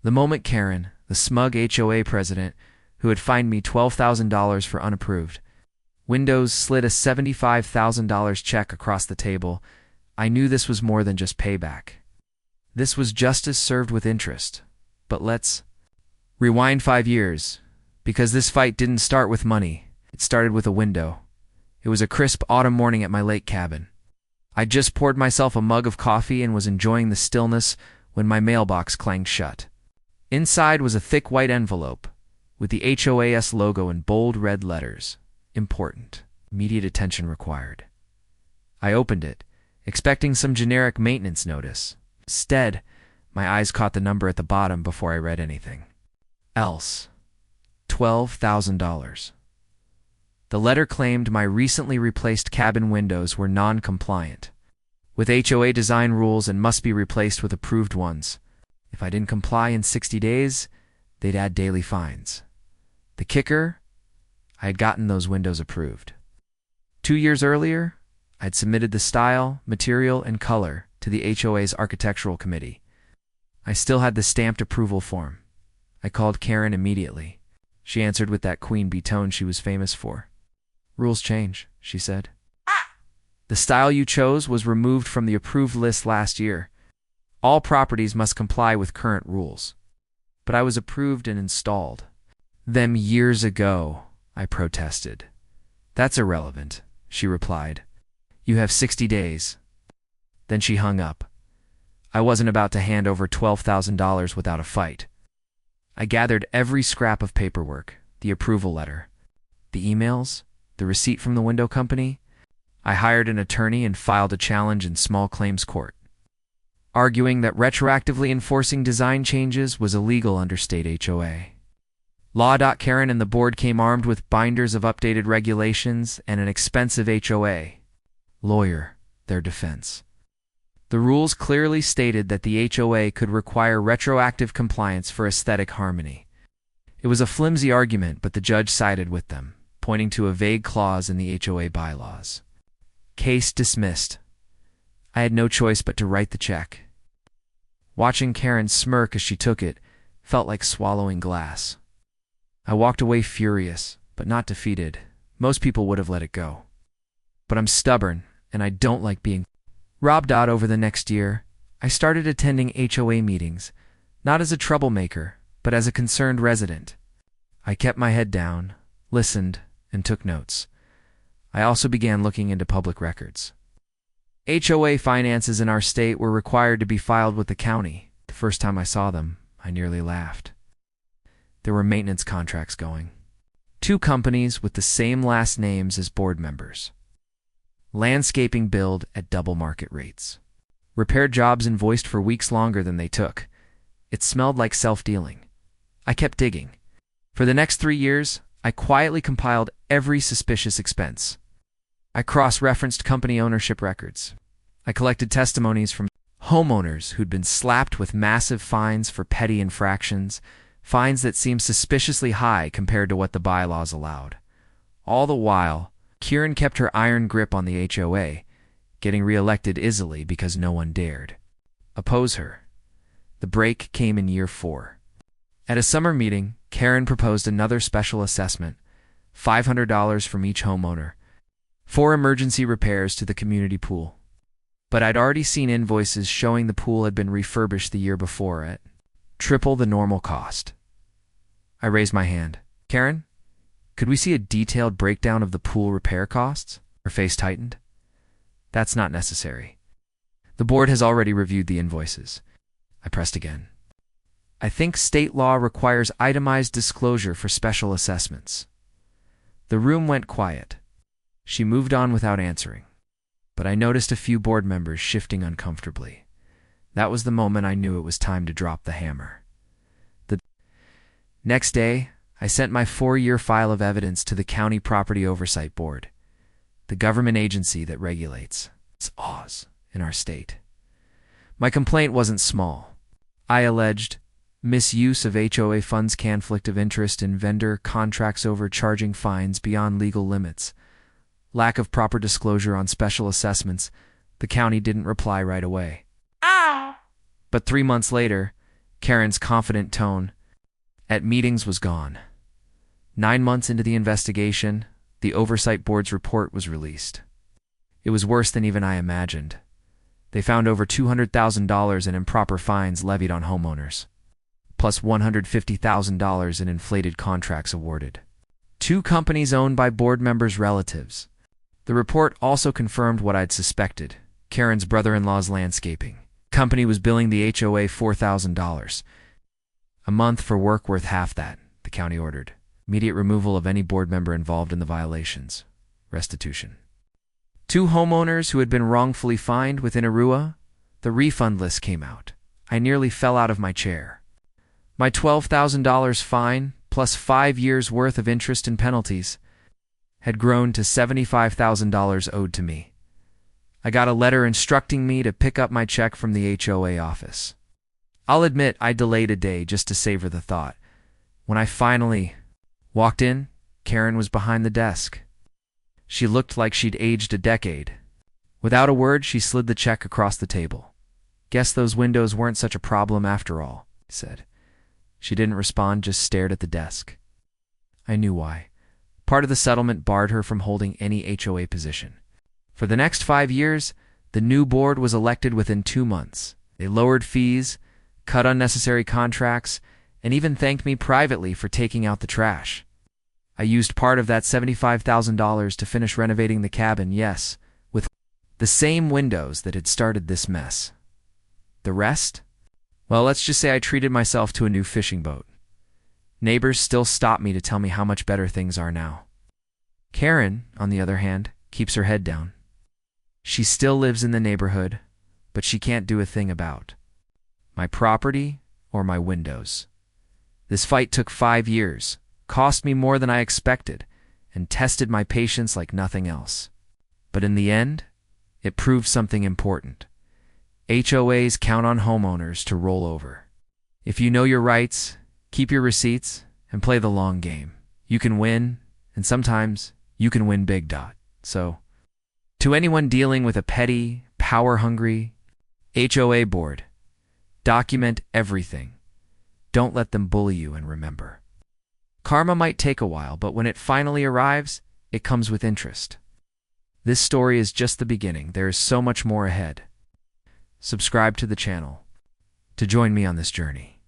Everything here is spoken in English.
The moment Karen, the smug HOA president, who had fined me $12,000 for unapproved windows, slid a $75,000 check across the table, I knew this was more than just payback. This was justice served with interest. But let's rewind 5 years, because this fight didn't start with money. It started with a window. It was a crisp autumn morning at my lake cabin. I'd just poured myself a mug of coffee and was enjoying the stillness when my mailbox clanged shut. Inside was a thick white envelope with the HOAS logo in bold red letters. Important. Immediate attention required. I opened it, expecting some generic maintenance notice. Instead, my eyes caught the number at the bottom before I read anything else. $12,000. The letter claimed my recently replaced cabin windows were non-compliant with HOA design rules and must be replaced with approved ones. If I didn't comply in 60 days, they'd add daily fines. The kicker? I had gotten those windows approved. 2 years earlier, I'd submitted the style, material, and color to the HOA's architectural committee. I still had the stamped approval form. I called Karen immediately. She answered with that queen bee tone she was famous for. "Rules change," she said. "The style you chose was removed from the approved list last year. All properties must comply with current rules." But I was approved and installed. "Them years ago," I protested. "That's irrelevant," she replied. "You have 60 days. Then she hung up. I wasn't about to hand over $12,000 without a fight. I gathered every scrap of paperwork, the approval letter, the emails, the receipt from the window company. I hired an attorney and filed a challenge in small claims court, arguing that retroactively enforcing design changes was illegal under state HOA. Law.Karen and the board came armed with binders of updated regulations and an expensive HOA lawyer, their defense. The rules clearly stated that the HOA could require retroactive compliance for aesthetic harmony. It was a flimsy argument, but the judge sided with them, pointing to a vague clause in the HOA bylaws. Case dismissed. I had no choice but to write the check. Watching Karen smirk as she took it felt like swallowing glass. I walked away furious, but not defeated. Most people would have let it go. But I'm stubborn, and I don't like being robbed. Over the next year, I started attending HOA meetings, not as a troublemaker, but as a concerned resident. I kept my head down, listened, and took notes. I also began looking into public records. HOA finances in our state were required to be filed with the county. The first time I saw them, I nearly laughed. There were maintenance contracts going. 2 companies with the same last names as board members. Landscaping billed at double market rates. Repair jobs invoiced for weeks longer than they took. It smelled like self-dealing. I kept digging. For the next 3 years, I quietly compiled every suspicious expense. I cross-referenced company ownership records. I collected testimonies from homeowners who'd been slapped with massive fines for petty infractions, fines that seemed suspiciously high compared to what the bylaws allowed. All the while, Karen kept her iron grip on the HOA, getting reelected easily because no one dared oppose her. The break came in year 4. At a summer meeting, Karen proposed another special assessment, $500 from each homeowner, 4 emergency repairs to the community pool. But I'd already seen invoices showing the pool had been refurbished the year before at triple the normal cost. I raised my hand. "Karen, could we see a detailed breakdown of the pool repair costs?" Her face tightened. "That's not necessary. The board has already reviewed the invoices." I pressed again. "I think state law requires itemized disclosure for special assessments." The room went quiet. She moved on without answering, but I noticed a few board members shifting uncomfortably. That was the moment I knew it was time to drop the hammer. The next day, I sent my 4-year file of evidence to the County Property Oversight Board, the government agency that regulates OZ in our state. My complaint wasn't small. I alleged misuse of HOA funds, conflict of interest in vendor contracts, overcharging fines beyond legal limits, lack of proper disclosure on special assessments. The county didn't reply right away. But 3 months later, Karen's confident tone at meetings was gone. 9 months into the investigation, the Oversight Board's report was released. It was worse than even I imagined. They found over $200,000 in improper fines levied on homeowners, plus $150,000 in inflated contracts awarded. 2 companies owned by board members' relatives. The report also confirmed what I'd suspected. Karen's brother-in-law's landscaping company was billing the HOA $4,000 a month for work worth half that, the county ordered. Immediate removal of any board member involved in the violations. Restitution. 2 homeowners who had been wrongfully fined within Arua. The refund list came out. I nearly fell out of my chair. My $12,000 fine, plus 5 years' worth of interest and penalties, had grown to $75,000 owed to me. I got a letter instructing me to pick up my check from the HOA office. I'll admit I delayed a day just to savor the thought. When I finally walked in, Karen was behind the desk. She looked like she'd aged a decade. Without a word, she slid the check across the table. Guess those windows weren't such a problem after all, he said. She didn't respond, just stared at the desk. I knew why. Part of the settlement barred her from holding any HOA position. For the next 5 years, the new board was elected within 2 months. They lowered fees, cut unnecessary contracts, and even thanked me privately for taking out the trash. I used part of that $75,000 to finish renovating the cabin, yes, with the same windows that had started this mess. The rest? Well, let's just say I treated myself to a new fishing boat. Neighbors still stop me to tell me how much better things are now. Karen, on the other hand, keeps her head down. She still lives in the neighborhood, but she can't do a thing about my property or my windows. This fight took 5 years, cost me more than I expected, and tested my patience like nothing else. But in the end, it proved something important. HOAs count on homeowners to roll over. If you know your rights, keep your receipts, and play the long game, you can win, and sometimes you can win big. So, to anyone dealing with a petty, power-hungry HOA board, document everything. Don't let them bully you, and remember, karma might take a while, but when it finally arrives, it comes with interest. This story is just the beginning. There is so much more ahead. Subscribe to the channel to join me on this journey.